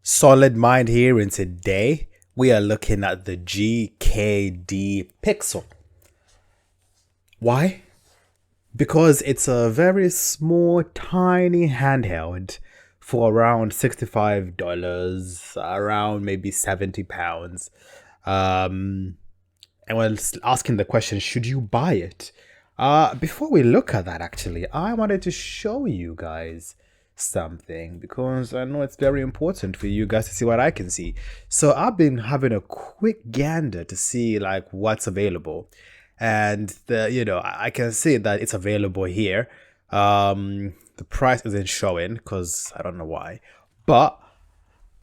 Solid Mind here, and today we are looking at the GKD Pixel. Why? Because it's a very small, tiny handheld for around $65, around maybe £70. And we're asking the question, should you buy it? Before we look at that, actually, I wanted to show you guys something because I know it's very important for you guys to see what I can see. So I've been having a quick gander to see like what's available, and I can see that it's available here. The price isn't showing because I don't know why, but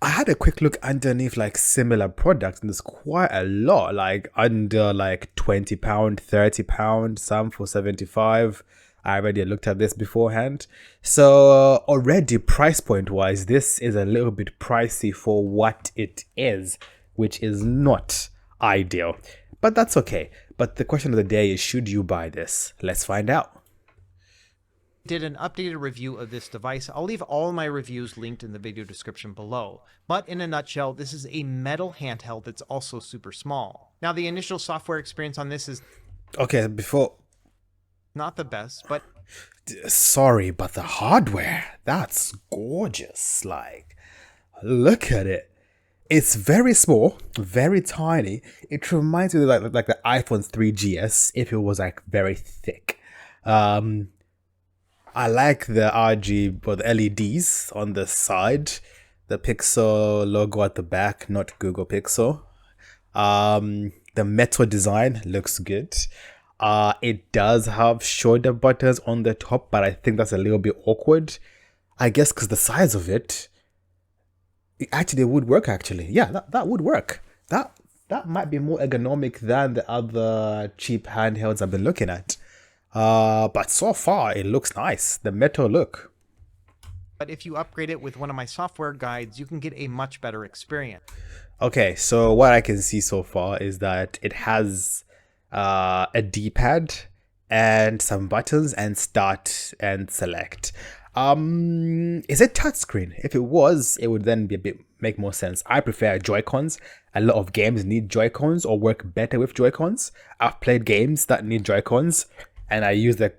I had a quick look underneath like similar products, and there's quite a lot, like under like £20, £30, some for 75. I already looked at this beforehand. So already price point wise, this is a little bit pricey for what it is, which is not ideal, but that's okay. But the question of the day is, should you buy this? Let's find out. Did an updated review of this device. I'll leave all my reviews linked in the video description below. But in a nutshell, this is a metal handheld that's also super small. Now, the initial software experience on this is not the best, but sorry, but the hardware, that's gorgeous. Like, look at it. It's very small, very tiny. It reminds me of like the iPhone 3GS if it was like very thick. I like the RGB or the LEDs on the side, the Pixel logo at the back, not Google Pixel. The metal design looks good. It does have shoulder buttons on the top, but I think that's a little bit awkward. I guess because the size of it actually would work. Actually, yeah, that would work. That might be more ergonomic than the other cheap handhelds I've been looking at. But so far it looks nice. The metal look. But if you upgrade it with one of my software guides, you can get a much better experience. Okay, so what I can see so far is that it has a D-pad and some buttons and start and select. Is it touchscreen? If it was, it would then make more sense. I prefer Joy-Cons. A lot of games need Joy-Cons or work better with Joy-Cons. I've played games that need Joy-Cons, and I use the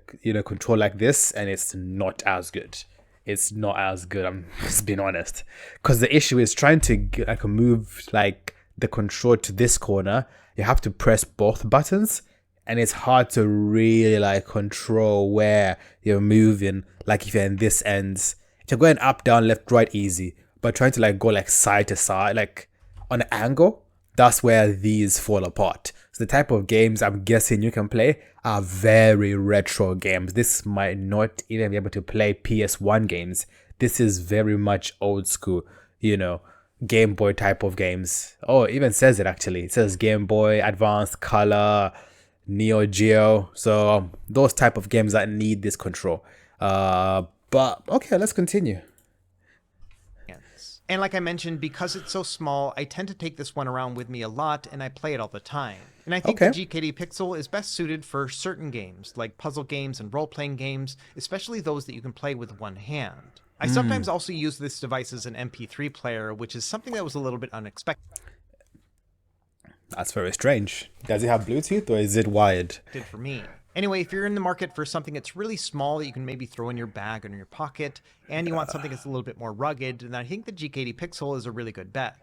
control like this, and it's not as good. It's not as good. I'm just being honest, because the issue is trying to move like the control to this corner. You have to press both buttons, and it's hard to really like control where you're moving. Like if you're in this end, if you're going up, down, left, right, easy. But trying to like go like side to side, like on an angle, that's where these fall apart. So the type of games I'm guessing you can play are very retro games. This might not even be able to play PS1 games. This is very much old school, Game Boy type of games. Oh, it even says it actually. It says Game Boy, Advanced, Color, Neo Geo. So those type of games that need this control. But okay, let's continue. And like I mentioned, because it's so small, I tend to take this one around with me a lot, and I play it all the time. And I think the GKD Pixel is best suited for certain games, like puzzle games and role-playing games, especially those that you can play with one hand. I sometimes also use this device as an MP3 player, which is something that was a little bit unexpected. That's very strange. Does it have Bluetooth or is it wired? Did for me. Anyway, if you're in the market for something that's really small that you can maybe throw in your bag or in your pocket, and you want something that's a little bit more rugged, then I think the GKD Pixel is a really good bet.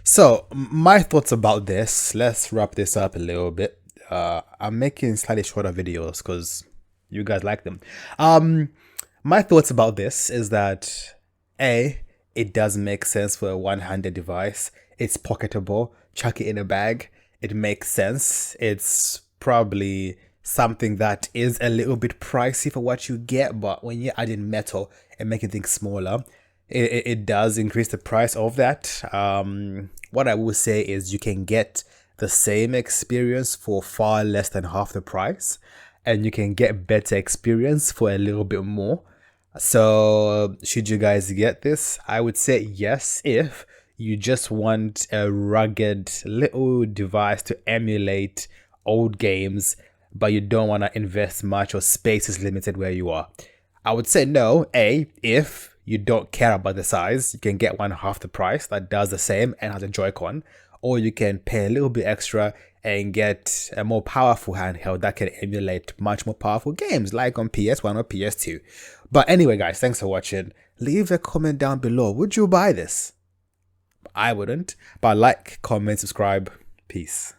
So my thoughts about this, let's wrap this up a little bit. I'm making slightly shorter videos because you guys like them. My thoughts about this is that it does make sense for a one-handed device. It's pocketable. Chuck it in a bag. It makes sense. It's probably something that is a little bit pricey for what you get, but when you're adding metal and making things smaller, it does increase the price of that. What I will say is you can get the same experience for far less than half the price, and you can get better experience for a little bit more. So should you guys get this? I would say yes if you just want a rugged little device to emulate old games, but you don't want to invest much or space is limited where you are. I would say no, if you don't care about the size, you can get one half the price that does the same and has a Joy-Con, or you can pay a little bit extra and get a more powerful handheld that can emulate much more powerful games like on PS1 or PS2. But anyway, guys, thanks for watching. Leave a comment down below. Would you buy this? I wouldn't, but like, comment, subscribe. Peace.